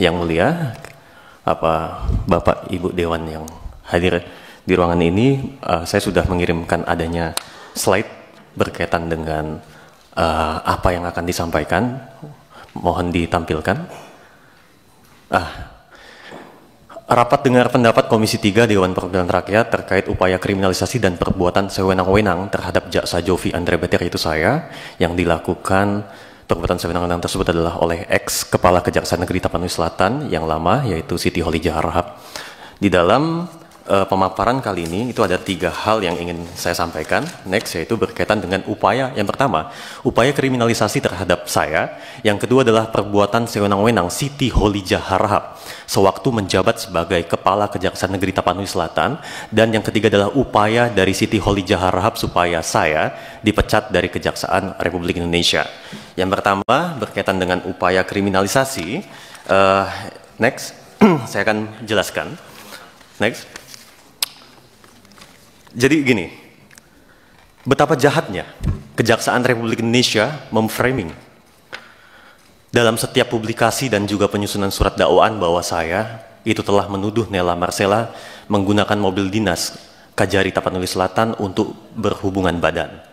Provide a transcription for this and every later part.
Yang mulia, Bapak Ibu Dewan yang hadir di ruangan ini, saya sudah mengirimkan adanya slide berkaitan dengan apa yang akan disampaikan. Mohon ditampilkan. Rapat dengar pendapat Komisi 3 Dewan Perwakilan Rakyat terkait upaya kriminalisasi dan perbuatan sewenang-wenang terhadap Jaksa Jovi Andre Beter, yaitu saya, yang dilakukan. Perbuatan sewenang-wenang tersebut adalah oleh ex Kepala Kejaksaan Negeri Tapanuli Selatan yang lama, yaitu Siti Kholijah Harahap. Di dalam pemaparan kali ini itu ada 3 hal yang ingin saya sampaikan. Next, yaitu berkaitan dengan upaya. Yang pertama, upaya kriminalisasi terhadap saya. Yang kedua adalah perbuatan sewenang-wenang Siti Kholijah Harahap sewaktu menjabat sebagai Kepala Kejaksaan Negeri Tapanuli Selatan. Dan yang ketiga adalah upaya dari Siti Kholijah Harahap supaya saya dipecat dari Kejaksaan Republik Indonesia. Yang pertama berkaitan dengan upaya kriminalisasi. Next, saya akan jelaskan. Next. Jadi gini, betapa jahatnya Kejaksaan Republik Indonesia memframing dalam setiap publikasi dan juga penyusunan surat dakwaan bahwa saya itu telah menuduh Nela Marcela menggunakan mobil dinas Kajari Tapanuli Selatan untuk berhubungan badan.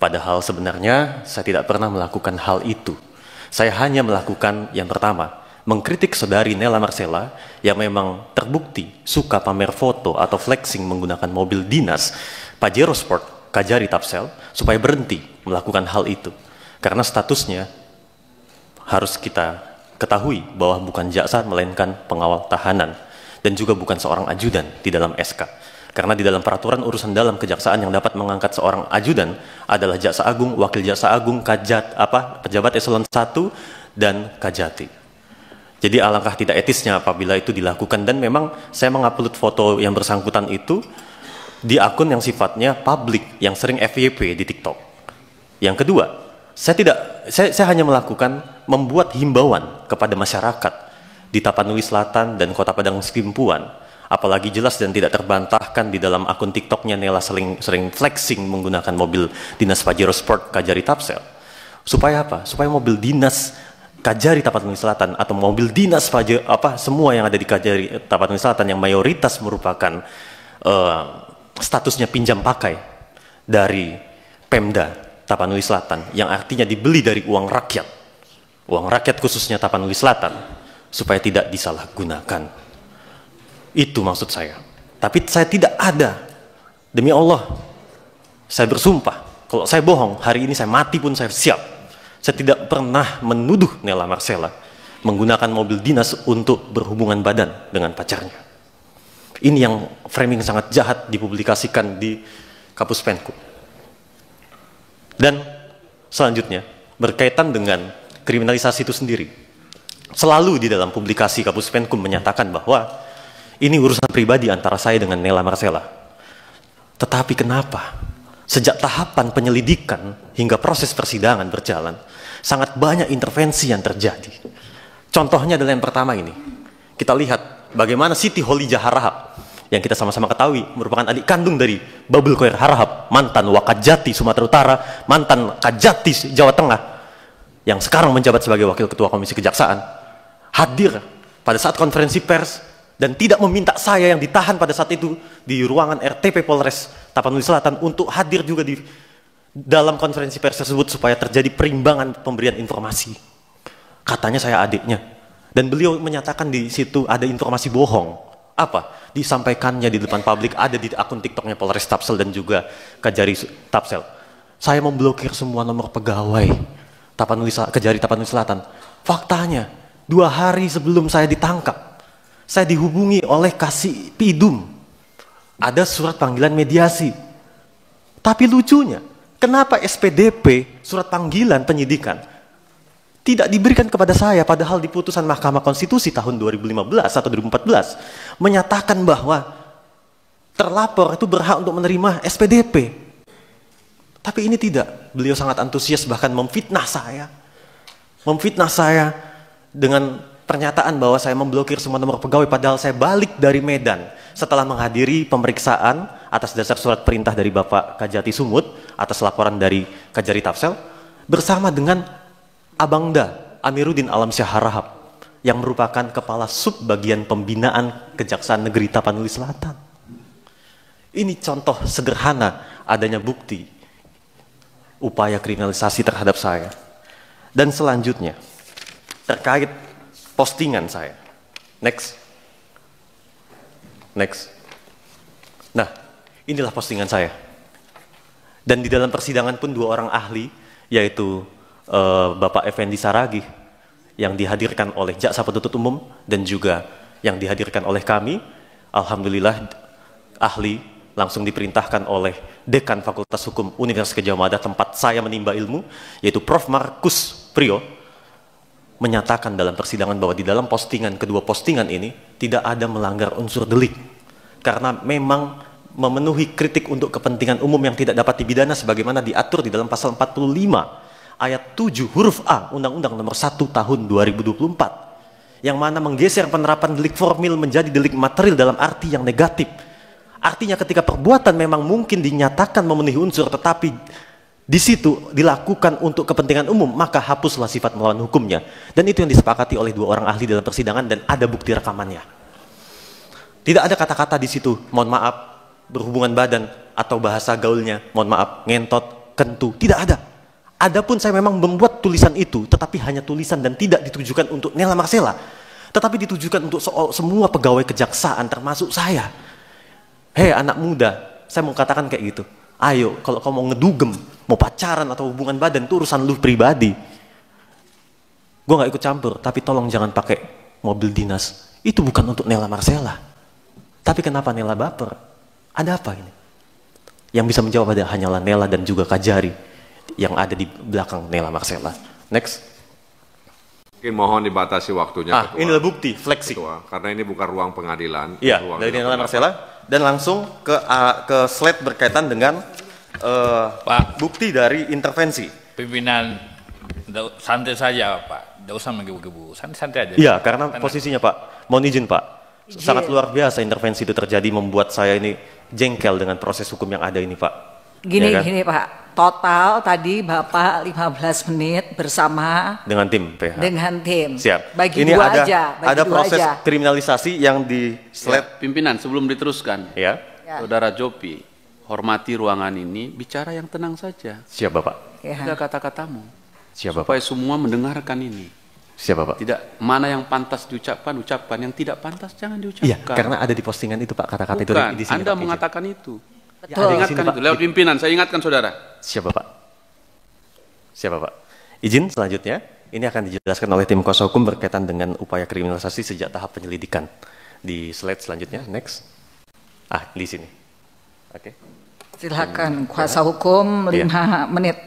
Padahal sebenarnya saya tidak pernah melakukan hal itu. Saya hanya melakukan yang pertama, mengkritik saudari Nela Marcela yang memang terbukti suka pamer foto atau flexing menggunakan mobil dinas Pajero Sport Kajari Tapsel, supaya berhenti melakukan hal itu. Karena statusnya harus kita ketahui bahwa bukan jaksa melainkan pengawal tahanan dan juga bukan seorang ajudan di dalam SK. Karena di dalam peraturan urusan dalam kejaksaan yang dapat mengangkat seorang ajudan adalah jaksa agung, wakil jaksa agung, pejabat eselon 1 dan kajati. Jadi alangkah tidak etisnya apabila itu dilakukan, dan memang saya mengupload foto yang bersangkutan itu di akun yang sifatnya publik yang sering FYP di TikTok. Yang kedua, saya hanya melakukan membuat himbauan kepada masyarakat di Tapanuli Selatan dan Kota Padang Sidimpuan, apalagi jelas dan tidak terbantahkan di dalam akun TikToknya Nela sering flexing menggunakan mobil dinas Pajero Sport Kajari Tapsel. Supaya apa? Supaya mobil dinas Kajari Tapanuli Selatan atau mobil dinas semua yang ada di Kajari Tapanuli Selatan yang mayoritas merupakan statusnya pinjam pakai dari Pemda Tapanuli Selatan, yang artinya dibeli dari uang rakyat khususnya Tapanuli Selatan, supaya tidak disalahgunakan. Itu maksud saya. Tapi saya tidak ada, demi Allah saya bersumpah, kalau saya bohong hari ini saya mati pun saya siap. Saya tidak pernah menuduh Nela Marcela menggunakan mobil dinas untuk berhubungan badan dengan pacarnya. Ini yang framing sangat jahat dipublikasikan di Kapus Penkum. Dan selanjutnya, berkaitan dengan kriminalisasi itu sendiri. Selalu di dalam publikasi Kapus Penkum menyatakan bahwa ini urusan pribadi antara saya dengan Nela Marcela. Tetapi kenapa? Sejak tahapan penyelidikan hingga proses persidangan berjalan, sangat banyak intervensi yang terjadi. Contohnya adalah yang pertama ini. Kita lihat bagaimana Siti Kholijah Harahap, yang kita sama-sama ketahui merupakan adik kandung dari Babul Khair Harahap, mantan Wakajati Sumatera Utara, mantan Kajati Jawa Tengah, yang sekarang menjabat sebagai Wakil Ketua Komisi Kejaksaan, hadir pada saat konferensi pers dan tidak meminta saya yang ditahan pada saat itu di ruangan RTP Polres Tapanuli Selatan untuk hadir juga di dalam konferensi pers tersebut supaya terjadi perimbangan pemberian informasi. Katanya saya adiknya, dan beliau menyatakan di situ ada informasi bohong. Apa? Disampaikannya di depan publik, ada di akun TikToknya Polres Tapsel dan juga Kajari Tapsel. Saya memblokir semua nomor pegawai Kajari Tapanuli Selatan. Faktanya 2 hari sebelum saya ditangkap, saya dihubungi oleh Kasih Pidum. Ada surat panggilan mediasi. Tapi lucunya, kenapa SPDP, surat panggilan penyidikan, tidak diberikan kepada saya, padahal di putusan Mahkamah Konstitusi tahun 2015 atau 2014 menyatakan bahwa terlapor itu berhak untuk menerima SPDP. Tapi ini tidak. Beliau sangat antusias, bahkan memfitnah saya. Memfitnah saya dengan pernyataan bahwa saya memblokir semua nomor pegawai, padahal saya balik dari Medan setelah menghadiri pemeriksaan atas dasar surat perintah dari Bapak Kajati Sumut atas laporan dari Kajari Tapsel bersama dengan Abangda Amiruddin Alamsyah Harahap yang merupakan kepala sub bagian pembinaan Kejaksaan Negeri Tapanuli Selatan. Ini contoh sederhana adanya bukti upaya kriminalisasi terhadap saya. Dan selanjutnya, terkait postingan saya. Next. Nah, inilah postingan saya. Dan di dalam persidangan pun 2 orang ahli, yaitu Bapak Effendi Saragih, yang dihadirkan oleh Jaksa Penuntut Umum, dan juga yang dihadirkan oleh kami, alhamdulillah ahli langsung diperintahkan oleh Dekan Fakultas Hukum Universitas Gadjah Mada tempat saya menimba ilmu, yaitu Prof. Markus Priyo, menyatakan dalam persidangan bahwa di dalam kedua postingan ini tidak ada melanggar unsur delik, karena memang memenuhi kritik untuk kepentingan umum yang tidak dapat dipidana sebagaimana diatur di dalam pasal 45 ayat 7 huruf A Undang-Undang Nomor 1 Tahun 2024, yang mana menggeser penerapan delik formil menjadi delik material dalam arti yang negatif. Artinya ketika perbuatan memang mungkin dinyatakan memenuhi unsur, tetapi di situ dilakukan untuk kepentingan umum, maka hapuslah sifat melawan hukumnya. Dan itu yang disepakati oleh 2 orang ahli dalam persidangan, dan ada bukti rekamannya. Tidak ada kata-kata di situ, mohon maaf, berhubungan badan, atau bahasa gaulnya, mohon maaf, ngentot, kentu, tidak ada. Adapun saya memang membuat tulisan itu, tetapi hanya tulisan dan tidak ditujukan untuk Nela Marcela, tetapi ditujukan untuk semua pegawai kejaksaan termasuk saya. Hei anak muda, saya mau katakan kayak gitu. Ayo, kalau kamu mau ngedugem, mau pacaran atau hubungan badan, itu urusan lu pribadi. Gue gak ikut campur, tapi tolong jangan pakai mobil dinas. Itu bukan untuk Nela Marcela. Tapi kenapa Nela baper? Ada apa ini? Yang bisa menjawab hanyalah Nela dan juga Kajari yang ada di belakang Nela Marcela. Next. Mungkin mohon dibatasi waktunya, Ketua. Inilah bukti, flexi. Ketua, karena ini bukan ruang pengadilan. Iya, dari Nela Marcela. Dan langsung ke slide berkaitan dengan Pak, bukti dari intervensi. Pimpinan, santai saja Pak, tidak usah menggebu-gebu, santai aja. Iya, karena posisinya Pak, mohon izin Pak, sangat luar biasa intervensi itu terjadi, membuat saya ini jengkel dengan proses hukum yang ada ini Pak. Gini, Ya kan? gini Pak, total tadi Bapak 15 menit bersama Dengan tim PH. dengan tim. Siap. Bagi Ini dua ada, aja. Bagi ada dua proses aja. kriminalisasi yang di slide. Pimpinan, sebelum diteruskan, Ya, Ya. Saudara Jopi, hormati ruangan ini, bicara yang tenang saja. siap Bapak. Ya. Tidak kata-katamu, Siap Bapak. supaya semua mendengarkan ini. Siap Bapak. Tidak, mana yang pantas diucapkan, ucapkan. Yang tidak pantas, jangan diucapkan. Iya, karena ada di postingan itu Pak, kata-kata itu Bukan, di sini. Anda Pak, mengatakan itu. Betul. ada di Ingatkan sini, Pak. itu, lewat pimpinan, saya ingatkan saudara. Siap Bapak. Siap Bapak. Izin selanjutnya, ini akan dijelaskan oleh tim kuasa hukum berkaitan dengan upaya kriminalisasi sejak tahap penyelidikan. Di slide selanjutnya, next. Di sini. Oke. Silakan kuasa hukum 5 menit.